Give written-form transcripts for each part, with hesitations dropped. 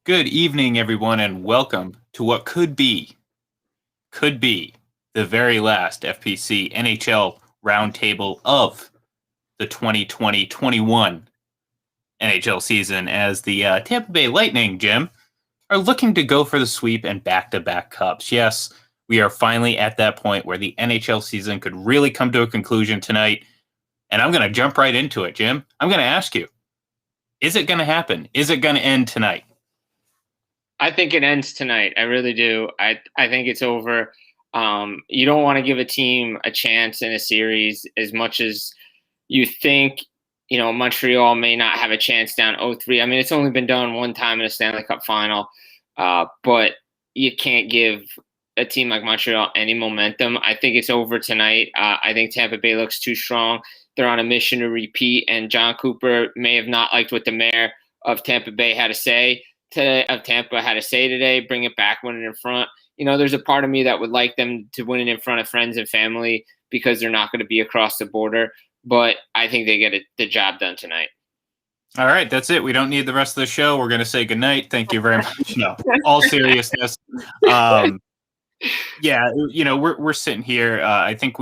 Good evening, everyone, and welcome to what could be the very last FPC NHL roundtable of the 2020-21 NHL season as the Tampa Bay Lightning, Jim, are looking to go for the sweep and back-to-back cups. Yes, we are finally at that point where the NHL season could really come to a conclusion tonight, and I'm going to jump right into it, Jim. I'm going to ask you, is it going to happen? Is it going to end tonight? I think it ends tonight. I really do. I think it's over. You don't want to give a team a chance in a series as much as you think. Montreal may not have a chance down 0-3. I mean, it's only been done one time in a Stanley Cup Final, but you can't give a team like Montreal any momentum. I think it's over tonight. I think Tampa Bay looks too strong. They're on a mission to repeat, and John Cooper may have not liked what the mayor of Tampa Bay had to say today, bring it back, win it in front. There's a part of me that would like them to win it in front of friends and family because they're not going to be across the border. But I think they get the job done tonight. All right, that's it. We don't need the rest of the show. We're going to say goodnight. Thank you very much. No, all seriousness. Yeah, we're sitting here. I think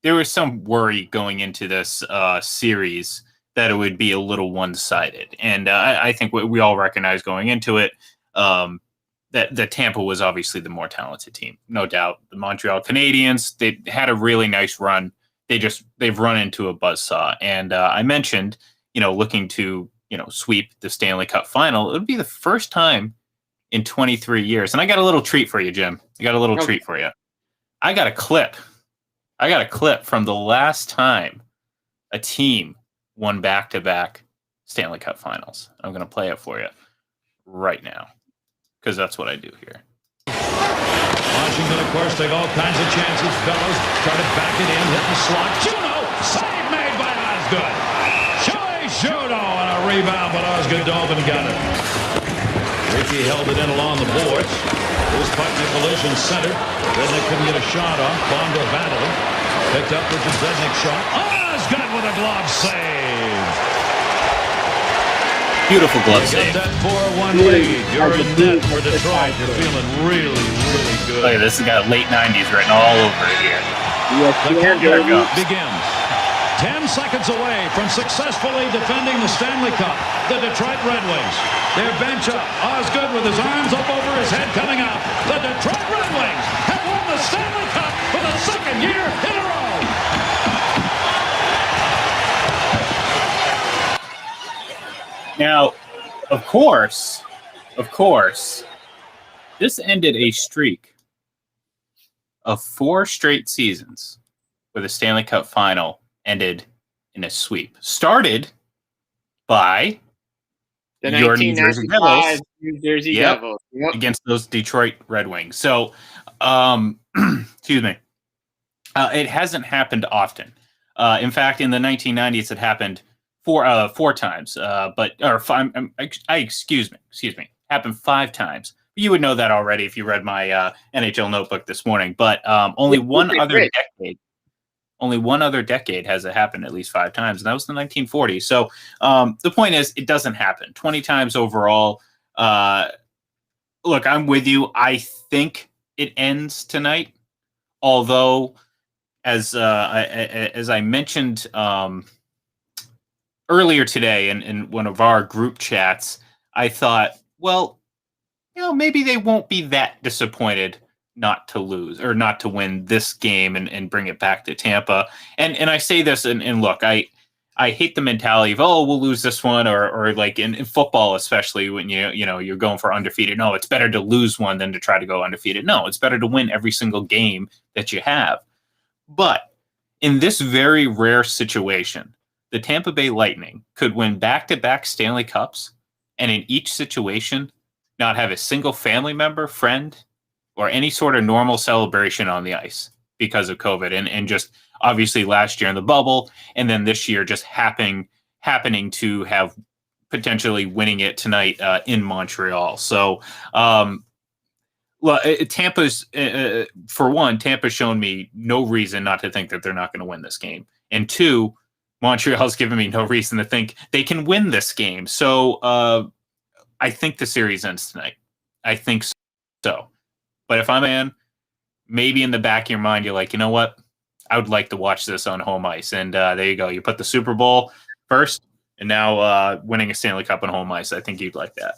there was some worry going into this series that it would be a little one-sided. And I think we all recognize going into it that Tampa was obviously the more talented team, no doubt. The Montreal Canadiens, they had a really nice run. They've run into a buzzsaw. And I mentioned, looking to, sweep the Stanley Cup Final. It would be the first time in 23 years. And I got a little treat for you, Jim. I got a little treat for you. I got a clip from the last time a team won back-to-back Stanley Cup Finals. I'm going to play it for you right now because that's what I do here. Washington, of course, take all kinds of chances. Bellows try to back it in, hit the slot. Juno, save made by Osgood. Juno on a rebound, but Osgood Dolphin got it. Rickey held it in along the boards. Here's puck Nicolation center. Rednick couldn't get a shot off. Bongo battled. Picked up with the Zednik shot. Osgood with a glove save. Beautiful glove save. That 4-1 lead. You're in net for Detroit. You're feeling really, really good. Look at this. It's got late 90s written all over it here. The countdown begins. 10 seconds away from successfully defending the Stanley Cup. The Detroit Red Wings. Their bench up. Osgood with his arms up over his head coming out. The Detroit Red Wings have won the Stanley Cup for the second year in a row. Now, of course, this ended a streak of 4 straight seasons where the Stanley Cup Final ended in a sweep. Started by The your New Jersey Devils. New Jersey Devils. Yep. Against those Detroit Red Wings. So, excuse me. It hasn't happened often. In fact, in the 1990s, it happened four times. Excuse me, happened 5 times. You would know that already if you read my NHL notebook this morning. But only one other decade has it happened at least 5 times, and that was the 1940s. So the point is, it doesn't happen 20 times overall. Look, I'm with you. I think it ends tonight. Although, as I mentioned earlier today in one of our group chats, I thought, well, maybe they won't be that disappointed not to lose or not to win this game and bring it back to Tampa. And I say this, and look, I hate the mentality of, we'll lose this one, or like in football, especially when you're going for undefeated. No, it's better to lose one than to try to go undefeated. No, it's better to win every single game that you have. But in this very rare situation, the Tampa Bay Lightning could win back-to-back Stanley Cups, and in each situation, not have a single family member, friend, or any sort of normal celebration on the ice because of COVID. And just obviously last year in the bubble, and then this year just happening to have potentially winning it tonight in Montreal. So, Tampa's, for one, Tampa's shown me no reason not to think that they're not going to win this game. And 2, Montreal's given me no reason to think they can win this game. So, I think the series ends tonight. I think so. But if I'm a fan, maybe in the back of your mind, you're like, you know what? I would like to watch this on home ice. And there you go. You put the Super Bowl first, and now winning a Stanley Cup on home ice. I think you'd like that.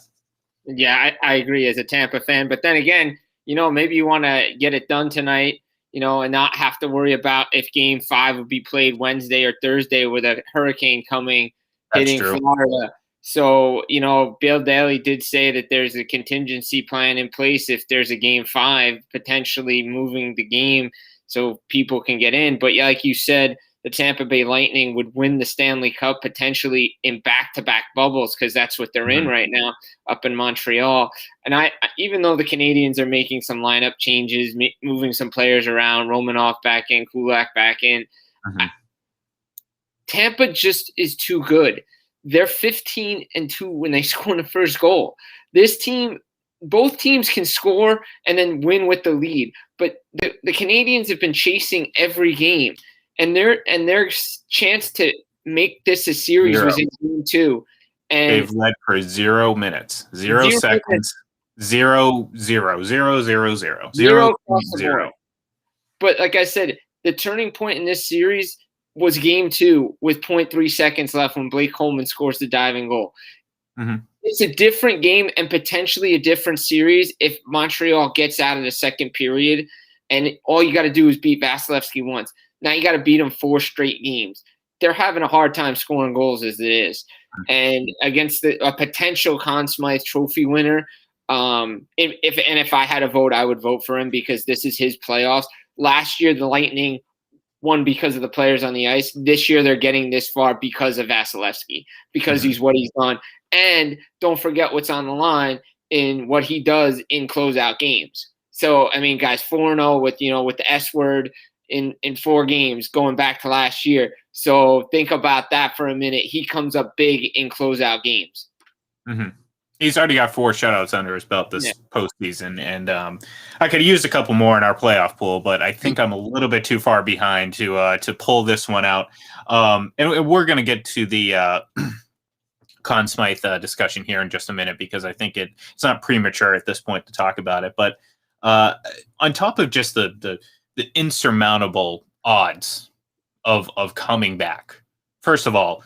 Yeah, I agree as a Tampa fan. But then again, maybe you want to get it done tonight, and not have to worry about if Game 5 would be played Wednesday or Thursday with a hurricane coming, hitting Florida. So, Bill Daly did say that there's a contingency plan in place if there's a Game 5, potentially moving the game so people can get in. But yeah, like you said, the Tampa Bay Lightning would win the Stanley Cup potentially in back-to-back bubbles because that's what they're in right now up in Montreal. And even though the Canadians are making some lineup changes, moving some players around, Romanov back in, Kulak back in, Tampa just is too good. They're 15-2 when they score the first goal. This team, both teams can score and then win with the lead. But the Canadians have been chasing every game. And their chance to make this a series was in Game 2. And they've led for 0 minutes, 0 seconds, 0, 0, 0, 0, 0, 0, 0. But like I said, the turning point in this series was Game 2 with 0.3 seconds left when Blake Coleman scores the diving goal. It's a different game and potentially a different series if Montreal gets out of the second period, and all you got to do is beat Vasilevsky once. Now you got to beat them 4 straight games. They're having a hard time scoring goals as it is. And against a potential Conn Smythe Trophy winner, if I had a vote, I would vote for him because this is his playoffs. Last year, the Lightning won because of the players on the ice. This year, they're getting this far because of Vasilevsky, because he's what he's done. And don't forget what's on the line in what he does in closeout games. So, I mean, guys, 4-0 with the S word in 4 games going back to last year. So think about that for a minute. He comes up big in closeout games. He's already got 4 shutouts under his belt this postseason, and I could have used a couple more in our playoff pool, but I think I'm a little bit too far behind to pull this one out. And we're going to get to the Conn Smythe discussion here in just a minute because I think it's not premature at this point to talk about it. But on top of just the insurmountable odds of coming back, first of all,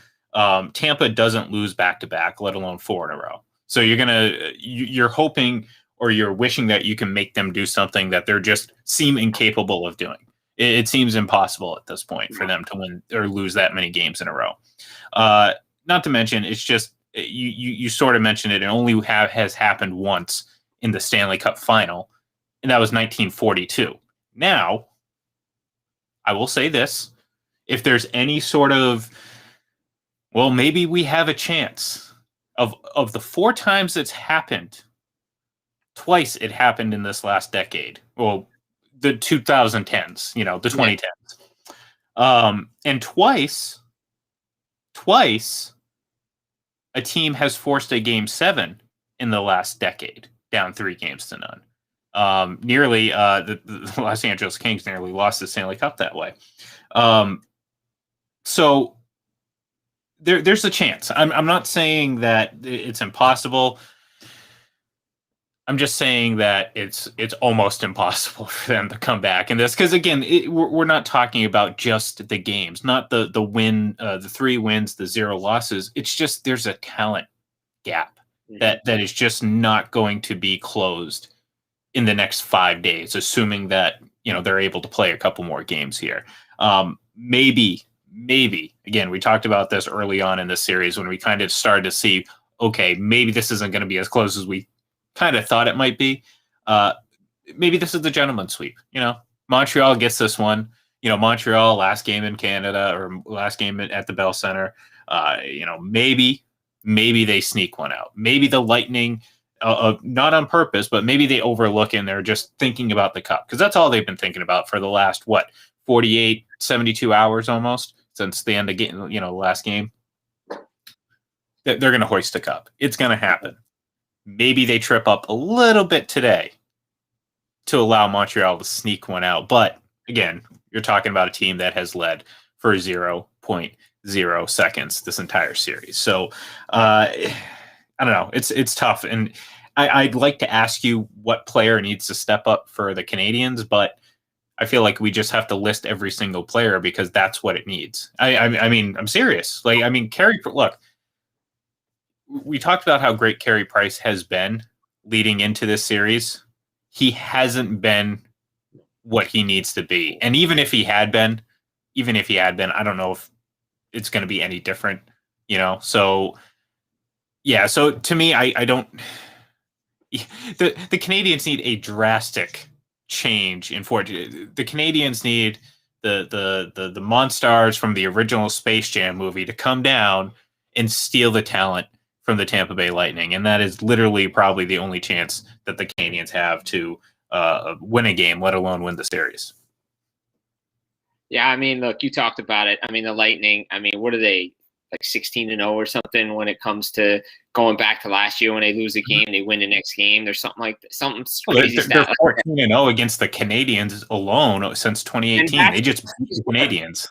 Tampa doesn't lose back-to-back, let alone 4 in a row. So you're hoping or you're wishing that you can make them do something that they're just seem incapable of doing. It seems impossible at this point for them to win or lose that many games in a row. Not to mention, it's just you sort of mentioned it. It only has happened once in the Stanley Cup Final, and that was 1942. Now, I will say this: if there's any sort of, well, maybe we have a chance. Of the 4 times it's happened, twice it happened in this last decade. Well, the 2010s, the 2010s. And twice a team has forced a Game 7 in the last decade, down 3-0. Nearly, the Los Angeles Kings nearly lost the Stanley Cup that way. So there's a chance. I'm not saying that it's impossible. I'm just saying that it's almost impossible for them to come back in this because again, we're not talking about just the games, not the win, the 3 wins, the 0 losses. It's just there's a talent gap that is just not going to be closed in the next 5 days, assuming that they're able to play a couple more games here. Maybe, again, we talked about this early on in the series when we kind of started to see, okay, maybe this isn't going to be as close as we kind of thought it might be. Maybe this is the gentleman's sweep. Montreal gets this one. Montreal, last game in Canada or last game at the Bell Center. Maybe they sneak one out. Maybe the Lightning, not on purpose, but maybe they overlook and they're just thinking about the cup because that's all they've been thinking about for the last, 48, 72 hours almost since the end of the last game. They're going to hoist the cup. It's going to happen. Maybe they trip up a little bit today to allow Montreal to sneak one out. But again, you're talking about a team that has led for 0.0 seconds this entire series. So I I don't know. It's tough, and I'd like to ask you what player needs to step up for the Canadians, but I feel like we just have to list every single player because that's what it needs. I mean, I'm serious. Like, I mean, look, we talked about how great Carey Price has been leading into this series. He hasn't been what he needs to be. And even if he had been, I don't know if it's going to be any different, So, yeah. So to me, I don't. The Canadians need a drastic change in forward. The Canadians need the Monstars from the original Space Jam movie to come down and steal the talent from the Tampa Bay Lightning, and that is literally probably the only chance that the Canadians have to win a game, let alone win the series. Yeah, I mean, look, you talked about it. I mean, the Lightning. I mean, what are they, like 16-0 or something when it comes to going back to last year when they lose a game, they win the next game. There's something like that, something crazy. They're 14-0 against the Canadians alone since 2018. They just beat the Canadians.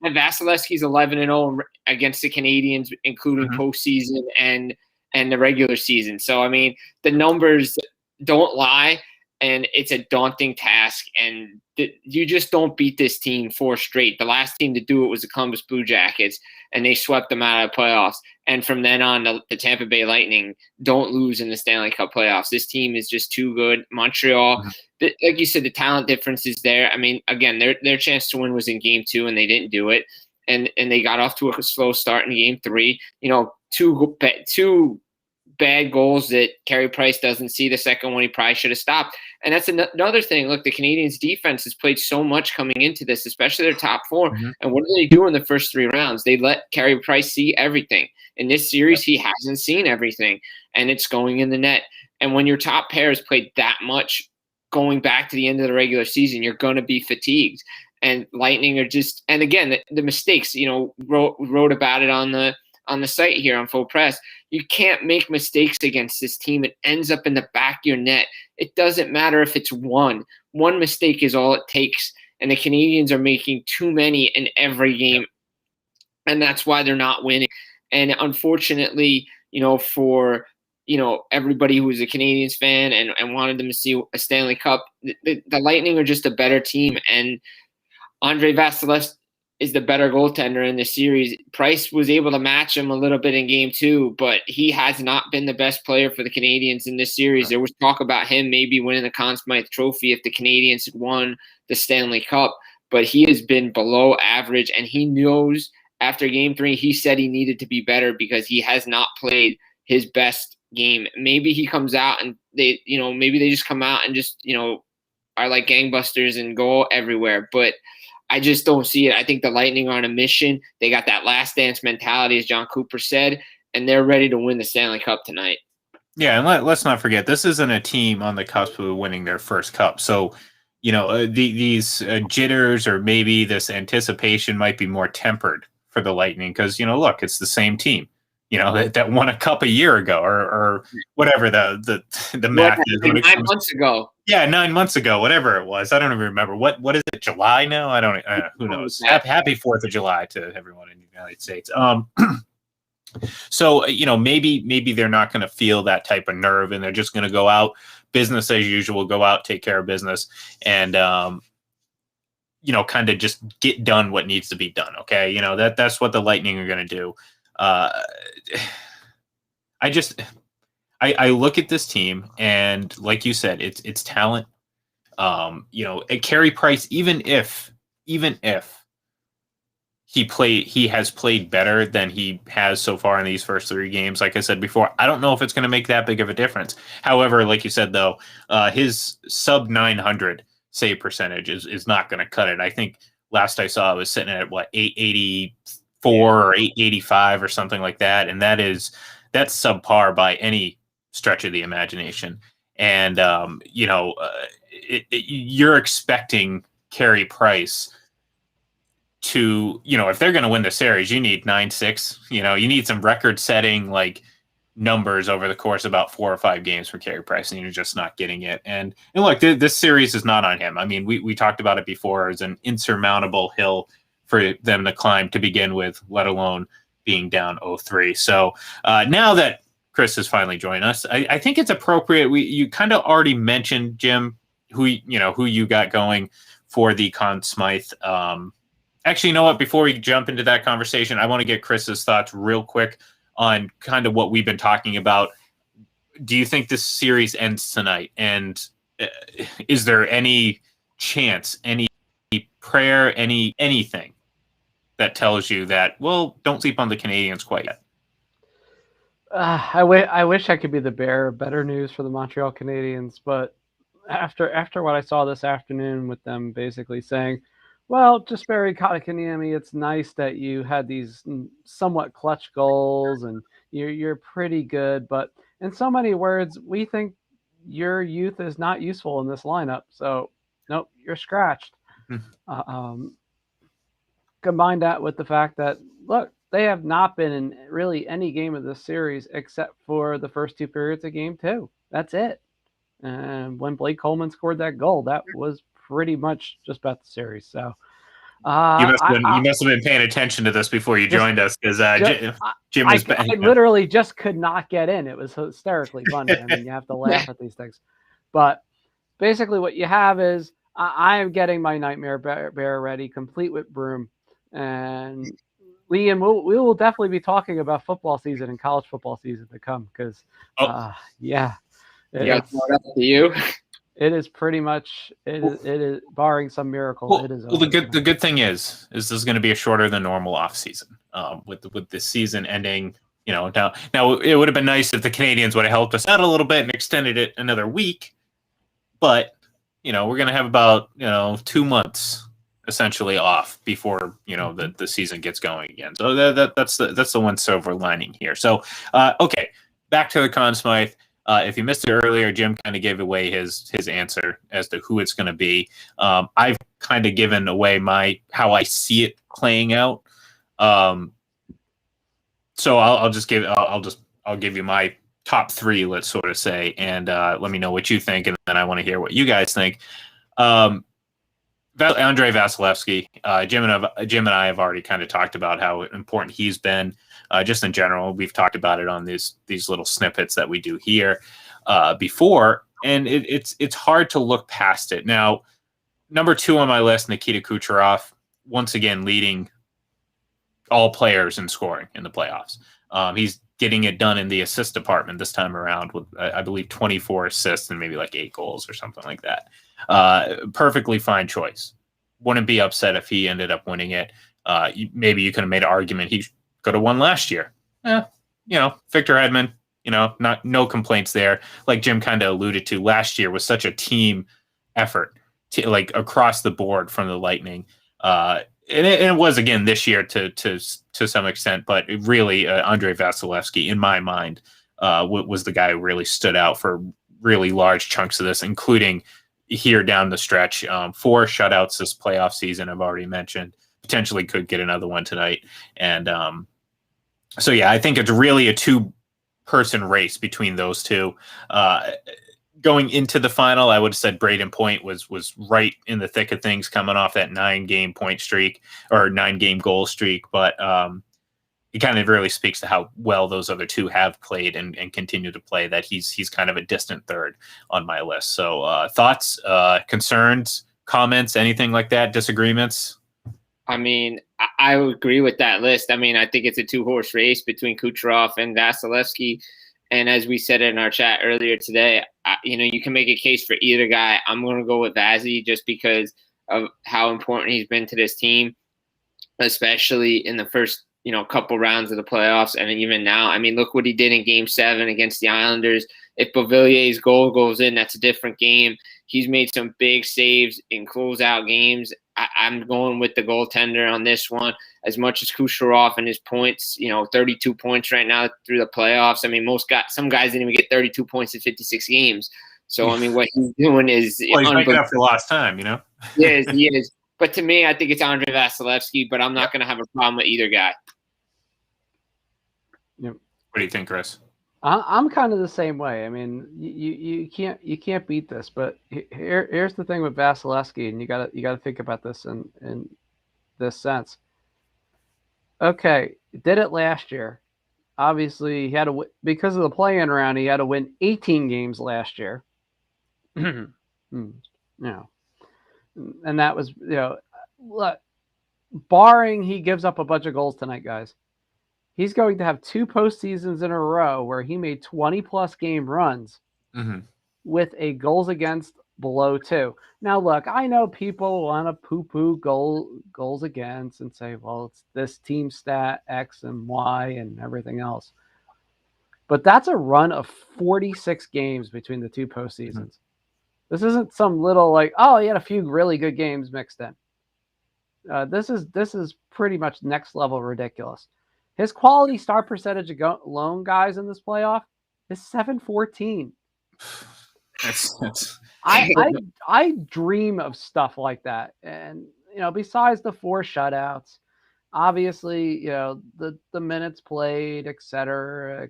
And Vasilevsky's 11-0 against the Canadians, including postseason and the regular season. So I mean, the numbers don't lie, and it's a daunting task. And you just don't beat this team 4 straight. The last team to do it was the Columbus Blue Jackets, and they swept them out of the playoffs. And from then on, the Tampa Bay Lightning don't lose in the Stanley Cup playoffs. This team is just too good. Montreal, like you said, the talent difference is there. I mean, again, their chance to win was in Game 2, and they didn't do it. And they got off to a slow start in Game 3. Two bad goals that Carey Price doesn't see. The second one he probably should have stopped. And that's another thing. Look, the Canadians' defense has played so much coming into this, especially their top 4. And what do they do in the first 3 rounds? They let Carey Price see everything. In this series, he hasn't seen everything, and it's going in the net. And when your top pair has played that much going back to the end of the regular season, you're going to be fatigued. And Lightning are just – and again, the mistakes, wrote about it on the site here on Full Press. You can't make mistakes against this team. It ends up in the back of your net. It doesn't matter if it's one. One mistake is all it takes. And the Canadians are making too many in every game. And that's why they're not winning. And unfortunately, for everybody who was a Canadians fan and wanted them to see a Stanley Cup, the Lightning are just a better team. And Andre Vasilevsky is the better goaltender in the series. Price was able to match him a little bit in Game 2, but he has not been the best player for the Canadians in this series. There was talk about him maybe winning the Conn Smythe Trophy if the Canadians had won the Stanley Cup, but he has been below average, and he knows after Game 3 he said he needed to be better because he has not played his best game. Maybe he comes out and maybe they just come out and just, are like gangbusters and go everywhere, but I just don't see it. I think the Lightning are on a mission. They got that last dance mentality, as John Cooper said, and they're ready to win the Stanley Cup tonight. Yeah, and let's not forget, this isn't a team on the cusp of winning their first cup. So, these jitters or maybe this anticipation might be more tempered for the Lightning because, look, it's the same team, that won a cup a year ago or whatever the math is. 9 months ago. Yeah, 9 months ago, whatever it was. I don't even remember. What is it, July now? I don't who knows. Happy 4th of July to everyone in the United States. So, maybe they're not going to feel that type of nerve and they're just going to go out, business as usual, go out, take care of business, and, kind of just get done what needs to be done. Okay. That's what the Lightning are going to do. I look at this team and like you said, it's talent. Carey Price, even if he has played better than he has so far in these first 3 games. Like I said before, I don't know if it's going to make that big of a difference. However, like you said, though, his sub 900 save percentage is not going to cut it. I think last I saw it was sitting at 884 or 885 or something like that. And that's subpar by any stretch of the imagination. And, you're expecting Carey Price to, if they're going to win the series, you need 9-6, you need some record setting numbers over the course of about 4 or 5 games for Carey Price, and you're just not getting it. And look, this series is not on him. I mean, we talked about it before as an insurmountable hill for them to climb to begin with, let alone being down 0-3. So now that Chris has finally joined us. I think it's appropriate. You kind of already mentioned, Jim, who you got going for the Conn Smythe. Actually, you know what? Before we jump into that conversation, I want to get Chris's thoughts real quick on kind of what we've been talking about. Do you think this series ends tonight? And is there any chance, any prayer, anything that tells you that, well, don't sleep on the Canadians quite yet? I wish I could be the bearer of better news for the Montreal Canadiens, but after what I saw this afternoon with them basically saying, well, Jesperi Kotkaniemi, it's nice that you had these somewhat clutch goals and you're pretty good, but in so many words, we think your youth is not useful in this lineup. So, nope, you're scratched. Combine that with the fact that, look, they have not been in really any game of this series except for the first 2 periods of game 2. That's it. And when Blake Coleman scored that goal, that was pretty much just about the series. So you must have been paying attention to this before you joined us, because Jim was. I literally just could not get in. It was hysterically funny. I mean, you have to laugh at these things. But basically, what you have is I am getting my nightmare bear ready, complete with broom, and Liam, we will definitely be talking about football season and college football season to come because, yeah. Yeah, to you. It is pretty much it is barring some miracle. Well, it is. Well, the good thing is this is going to be a shorter than normal off season. With the season ending, now it would have been nice if the Canadians would have helped us out a little bit and extended it another week. But we're going to have about 2 months essentially off before the season gets going again. So that's the one silver lining here. So okay, back to the Conn Smythe. If you missed it earlier, Jim kind of gave away his answer as to who it's going to be. I've kind of given away how I see it playing out. So I'll give you my top 3, let's sort of say, and let me know what you think, and then I want to hear what you guys think. Andrei Vasilevsky, Jim and I have already kind of talked about how important he's been. Just in general, we've talked about it on these little snippets that we do here before, and it's hard to look past it. Now, number 2 on my list, Nikita Kucherov, once again leading all players in scoring in the playoffs. He's getting it done in the assist department this time around with, I believe, 24 assists and maybe like 8 goals or something like that. Perfectly fine choice. Wouldn't be upset if he ended up winning it. Maybe you could have made an argument he could have won last year. Victor Hedman, no complaints there. Like Jim kind of alluded to, last year was such a team effort across the board from the Lightning. And it was again this year to some extent, but really Andrei Vasilevsky, in my mind, was the guy who really stood out for really large chunks of this, including here down the stretch. 4 shutouts this playoff season, I've already mentioned. Potentially could get another one tonight. And so, yeah, I think it's really a 2-person race between those two. Going into the final, I would have said Braden Point was right in the thick of things, coming off that 9-game point streak or 9-game goal streak. But it kind of really speaks to how well those other 2 have played and continue to play, that he's kind of a distant third on my list. So thoughts, concerns, comments, anything like that, disagreements? I mean, I would agree with that list. I mean, I think it's a 2-horse race between Kucherov and Vasilevsky. And as we said in our chat earlier today, you can make a case for either guy. I'm going to go with Vazzy just because of how important he's been to this team, especially in the first, couple rounds of the playoffs. And even now, I mean, look what he did in Game 7 against the Islanders. If Beauvillier's goal goes in, that's a different game. He's made some big saves in closeout games. I'm going with the goaltender on this one. As much as Kucherov and his points, 32 points right now through the playoffs. I mean, some guys didn't even get 32 points in 56 games. So, I mean, what he's doing is he's making up for lost time, Yes, he is. But to me, I think it's Andrei Vasilevsky, but I'm not going to have a problem with either guy. Yep. What do you think, Chris? I'm kind of the same way. I mean, you can't beat this. But here's the thing with Vasilevsky, and you gotta think about this in this sense. Okay, did it last year. obviously he had to because of the play-in round. He had to win 18 games last year. And that was look, barring he gives up a bunch of goals tonight, guys. He's going to have 2 postseasons in a row where he made 20-plus game runs with a goals against below 2. Now, look, I know people want to poo-poo goals against and say, well, it's this team stat X and Y and everything else. But that's a run of 46 games between the 2 postseasons. This isn't some little he had a few really good games mixed in. This is pretty much next level ridiculous. His quality start percentage alone, guys, in this playoff is .714. I dream of stuff like that, and besides the 4 shutouts, obviously the minutes played, et cetera,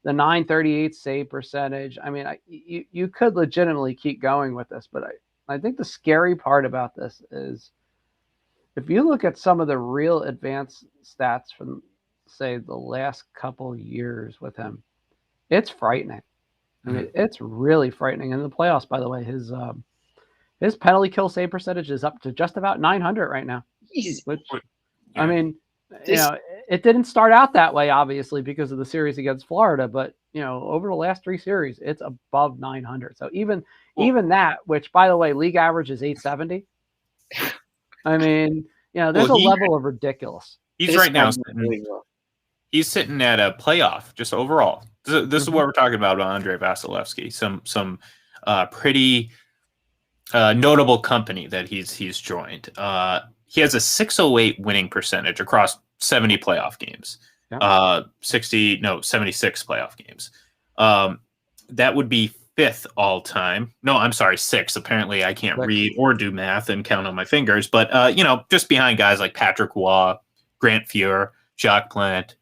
the .938 save percentage. I mean, you could legitimately keep going with this, but I think the scary part about this is, if you look at some of the real advanced stats from, say, the last couple years with him, it's frightening. I mean, it's really frightening. In the playoffs, by the way, his penalty kill save percentage is up to just about .900 right now. Which, I mean, it didn't start out that way, obviously, because of the series against Florida, but over the last 3 series, it's above .900. So even that, which, by the way, league average is .870. I mean, there's a level of ridiculous. He's right now he's sitting at a playoff just overall. This is what we're talking about Andrei Vasilevsky. Some pretty notable company that he's joined. He has a .608 winning percentage across 70 playoff games. 76 playoff games. That would be 5th all time. No, I'm sorry, 6th. Apparently I can't read or do math and count on my fingers, but just behind guys like Patrick Waugh, Grant Fuhr, Jacques Plante,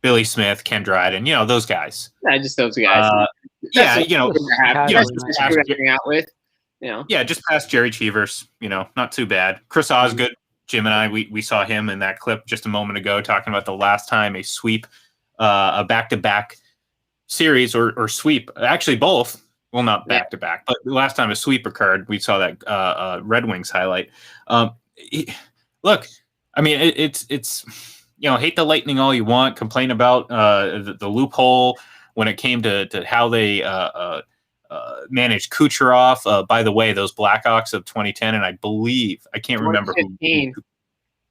Billy Smith, Ken Dryden, those guys. Just those guys. Just past Jerry Cheevers, not too bad. Chris Osgood, Jim and I, we saw him in that clip just a moment ago talking about the last time a sweep, a back-to-back series or sweep, actually both. Well, not back to back, but the last time a sweep occurred, we saw that Red Wings highlight. Look, I mean, it's hate the Lightning all you want, complain about the loophole when it came to how they managed Kucherov. By the way, those Blackhawks of 2010, and I believe I can't remember who.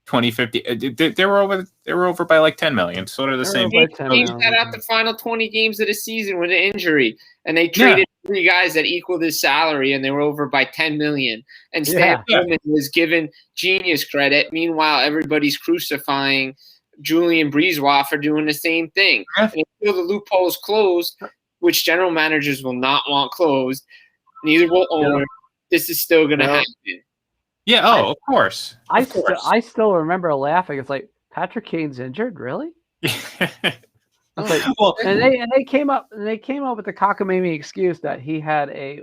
2050, they were over by like 10 million. Sort of the same. They got out the final 20 games of the season with an injury, and they traded 3 guys that equaled his salary, and they were over by 10 million. And Stan Bowman was given genius credit. Meanwhile, everybody's crucifying Julian Breezewa for doing the same thing. And until the loophole's closed, which general managers will not want closed, neither will owner. This is still going to happen. Yeah. Oh, of course. I still remember laughing. It's like, Patrick Kane's injured, really? Like, and they came up with the cockamamie excuse that he had a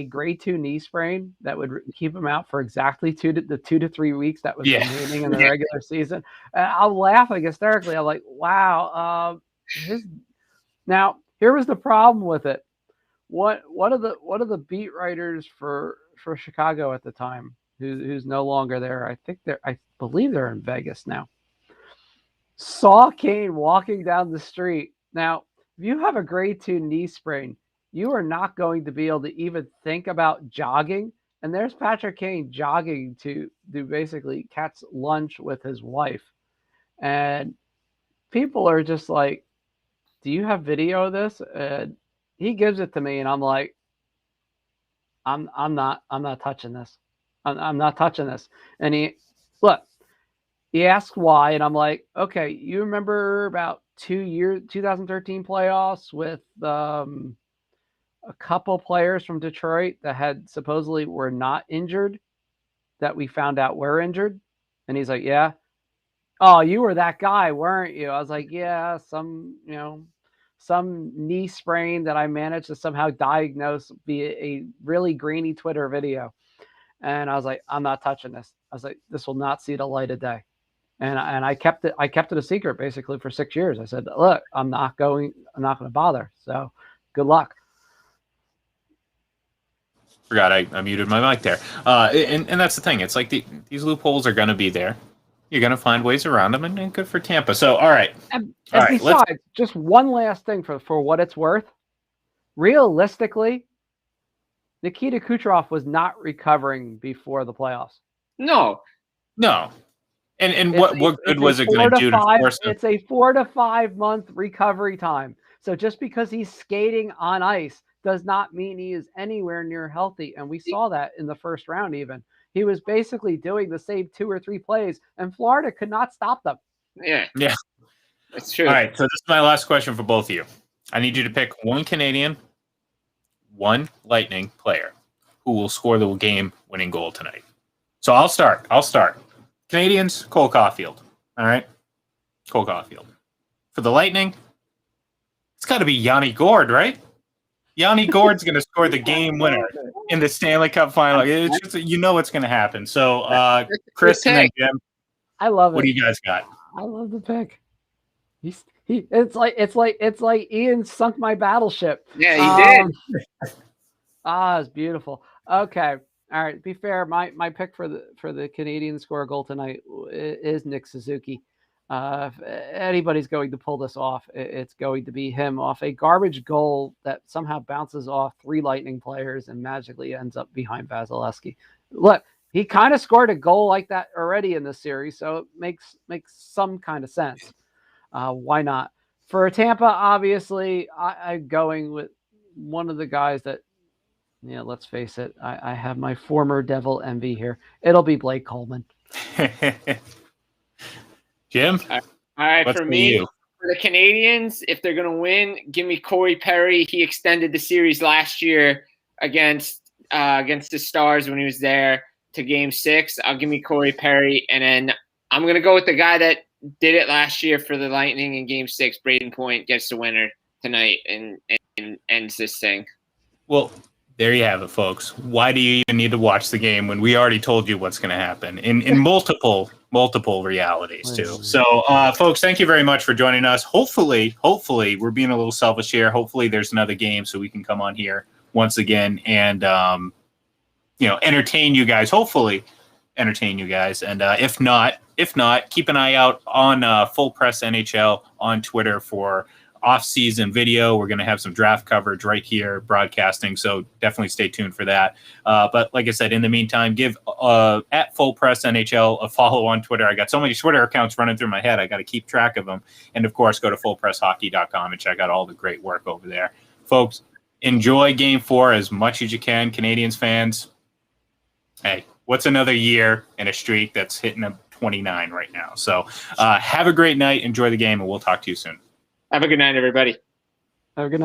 grade 2 knee sprain that would keep him out for exactly 2 to 3 weeks that was remaining in the regular season. And I'm laughing hysterically. I'm like, wow. Now here was the problem with it. What are the beat writers for Chicago at the time, who's no longer there? I believe they're in Vegas now. Saw Kane walking down the street. Now, if you have a grade 2 knee sprain, you are not going to be able to even think about jogging. And there's Patrick Kane jogging to basically catch lunch with his wife. And people are just like, do you have video of this? And he gives it to me, and I'm like, I'm not touching this. I'm not touching this. And he asked why, and I'm like, okay, you remember about 2013 playoffs with a couple players from Detroit that had supposedly were not injured, that we found out were injured? And he's like, yeah. Oh, you were that guy, weren't you? I was like, yeah, some knee sprain that I managed to somehow diagnose via a really grainy Twitter video. And I was like, I'm not touching this. I was like, this will not see the light of day. And I kept it a secret basically for 6 years. I said, look, I'm not going to bother. So good luck. Forgot I muted my mic there. And that's the thing. It's like these loopholes are going to be there. You're going to find ways around them, and good for Tampa. So, all right. And All right, besides, just one last thing for what it's worth. Realistically, Nikita Kucherov was not recovering before the playoffs. No. And what good was it going to do to force him? It's a 4 to 5 month recovery time. So just because he's skating on ice does not mean he is anywhere near healthy. And we saw that in the first round even. He was basically doing the same 2 or 3 plays, and Florida could not stop them. Yeah. That's true. All right, so this is my last question for both of you. I need you to pick one Canadian, one Lightning player who will score the game-winning goal tonight. So I'll start. Canadians, Cole Caulfield. All right? Cole Caulfield. For the Lightning, it's got to be Yanni Gourde, right? Yanni Gourde's going to score the game winner in the Stanley Cup Final. It's just, what's going to happen. So, Chris and then Jim, I love it. what do you guys got? I love the pick. It's like Ian sunk my battleship. Yeah, he did. It's beautiful. Okay. All right. Be fair, my pick for the Canadian score a goal tonight is Nick Suzuki. If anybody's going to pull this off, it's going to be him off a garbage goal that somehow bounces off 3 Lightning players and magically ends up behind Vasilevsky. Look, he kind of scored a goal like that already in this series, so it makes some kind of sense. Why not? For Tampa, obviously, I'm going with one of the guys that, let's face it, I have my former Devil envy here. It'll be Blake Coleman. Jim? All right, what's for me, you? for the Canadians, if they're going to win, give me Corey Perry. He extended the series last year against the Stars when he was there to Game 6. I'll give me Corey Perry, and then I'm going to go with the guy that did it last year for the Lightning in Game 6. Braden Point gets the winner tonight and ends this thing. Well, there you have it, folks. Why do you even need to watch the game when we already told you what's going to happen in multiple realities too? So, folks, thank you very much for joining us. Hopefully, we're being a little selfish here. Hopefully, there's another game so we can come on here once again and entertain you guys. Hopefully, entertain you guys. And if not, keep an eye out on Full Press NHL on Twitter for off-season video. We're going to have some draft coverage right here broadcasting, so definitely stay tuned for that. But like I said, in the meantime, give at Full Press NHL a follow on Twitter. I got so many Twitter accounts running through my head, I got to keep track of them. And of course, go to fullpresshockey.com and check out all the great work over there. Folks, enjoy Game 4 as much as you can, Canadians fans. Hey, what's another year in a streak that's hitting a 29 right now? So have a great night, enjoy the game, and we'll talk to you soon. Have a good night, everybody. Have a good night.